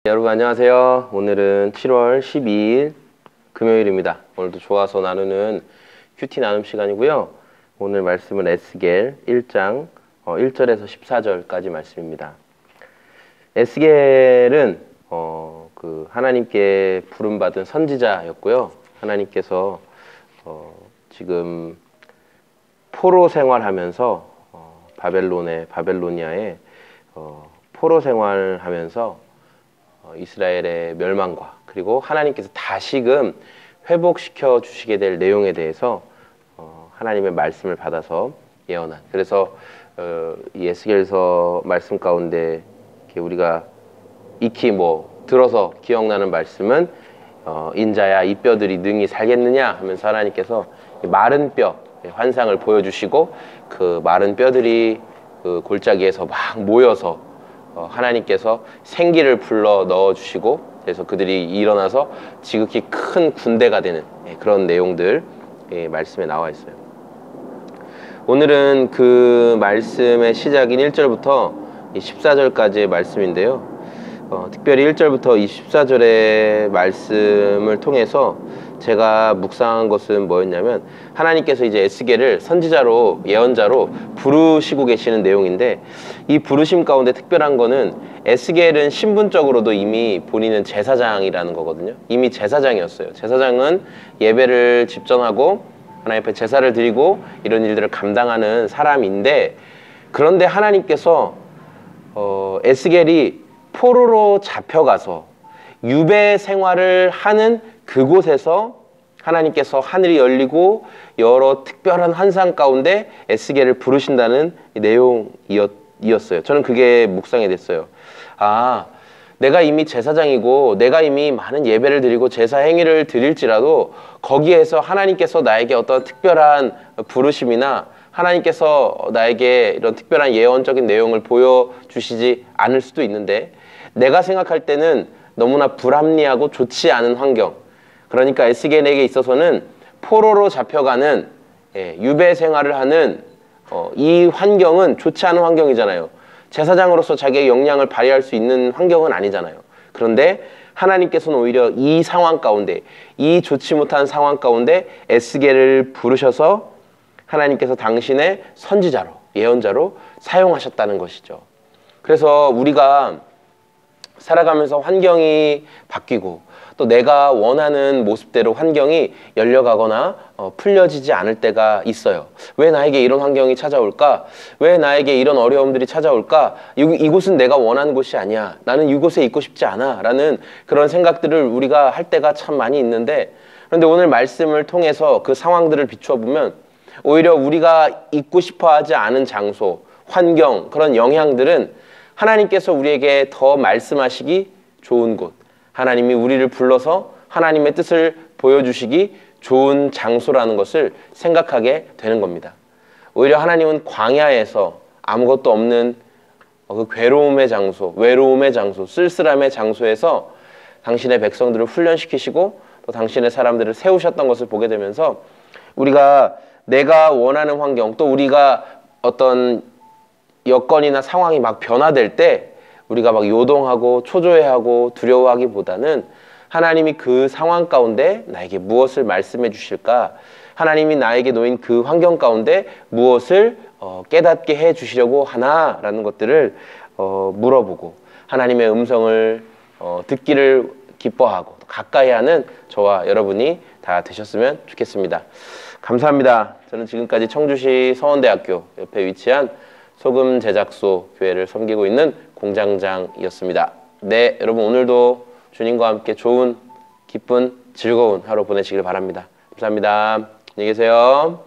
여러분 안녕하세요. 오늘은 7월 12일 금요일입니다. 오늘도 좋아서 나누는 큐티 나눔 시간이고요. 오늘 말씀은 에스겔 1장 1절에서 14절까지 말씀입니다. 에스겔은 하나님께 부름받은 선지자였고요. 하나님께서 지금 포로 생활하면서 바벨로니아에 포로 생활하면서 이스라엘의 멸망과 그리고 하나님께서 다시금 회복시켜 주시게 될 내용에 대해서 하나님의 말씀을 받아서 예언한, 그래서 이 에스겔서 말씀 가운데 우리가 익히 들어서 기억나는 말씀은 인자야 이 뼈들이 능히 살겠느냐 하면서 하나님께서 마른 뼈 환상을 보여주시고 그 마른 뼈들이 그 골짜기에서 막 모여서 하나님께서 생기를 불러 넣어주시고 그래서 그들이 일어나서 지극히 큰 군대가 되는 그런 내용들 말씀에 나와 있어요. 오늘은 그 말씀의 시작인 1절부터 14절까지의 말씀인데요. 특별히 1절부터 24절의 말씀을 통해서 제가 묵상한 것은 뭐였냐면, 하나님께서 이제 에스겔을 선지자로 예언자로 부르시고 계시는 내용인데, 이 부르심 가운데 특별한 거는 에스겔은 신분적으로도 이미 본인은 제사장이라는 거거든요. 이미 제사장이었어요. 제사장은 예배를 집전하고 하나님 앞에 제사를 드리고 이런 일들을 감당하는 사람인데, 그런데 하나님께서 에스겔이 포로로 잡혀가서 유배 생활을 하는 그곳에서 하나님께서 하늘이 열리고 여러 특별한 환상 가운데 에스겔을 부르신다는 내용이었어요. 저는 그게 묵상이 됐어요. 내가 이미 제사장이고 내가 이미 많은 예배를 드리고 제사 행위를 드릴지라도 거기에서 하나님께서 나에게 어떤 특별한 부르심이나 하나님께서 나에게 이런 특별한 예언적인 내용을 보여주시지 않을 수도 있는데, 내가 생각할 때는 너무나 불합리하고 좋지 않은 환경, 그러니까 에스겔에게 있어서는 포로로 잡혀가는 유배 생활을 하는 이 환경은 좋지 않은 환경이잖아요. 제사장으로서 자기의 역량을 발휘할 수 있는 환경은 아니잖아요. 그런데 하나님께서는 오히려 이 상황 가운데, 이 좋지 못한 상황 가운데 에스겔을 부르셔서 하나님께서 당신의 선지자로, 예언자로 사용하셨다는 것이죠. 그래서 우리가 살아가면서 환경이 바뀌고 또 내가 원하는 모습대로 환경이 열려가거나 풀려지지 않을 때가 있어요. 왜 나에게 이런 환경이 찾아올까? 왜 나에게 이런 어려움들이 찾아올까? 이곳은 내가 원하는 곳이 아니야. 나는 이곳에 있고 싶지 않아. 라는 그런 생각들을 우리가 할 때가 참 많이 있는데, 그런데 오늘 말씀을 통해서 그 상황들을 비추어 보면 오히려 우리가 있고 싶어 하지 않은 장소, 환경, 그런 영향들은 하나님께서 우리에게 더 말씀하시기 좋은 곳, 하나님이 우리를 불러서 하나님의 뜻을 보여주시기 좋은 장소라는 것을 생각하게 되는 겁니다. 오히려 하나님은 광야에서 아무것도 없는 그 괴로움의 장소, 외로움의 장소, 쓸쓸함의 장소에서 당신의 백성들을 훈련시키시고 또 당신의 사람들을 세우셨던 것을 보게 되면서, 우리가 내가 원하는 환경, 또 우리가 어떤 여건이나 상황이 막 변화될 때 우리가 막 요동하고 초조해하고 두려워하기보다는 하나님이 그 상황 가운데 나에게 무엇을 말씀해 주실까, 하나님이 나에게 놓인 그 환경 가운데 무엇을 깨닫게 해 주시려고 하나라는 것들을 물어보고 하나님의 음성을 듣기를 기뻐하고 가까이 하는 저와 여러분이 다 되셨으면 좋겠습니다. 감사합니다. 저는 지금까지 청주시 서원대학교 옆에 위치한 소금 제작소 교회를 섬기고 있는 공장장이었습니다. 네, 여러분 오늘도 주님과 함께 좋은, 기쁜, 즐거운 하루 보내시길 바랍니다. 감사합니다. 안녕히 계세요.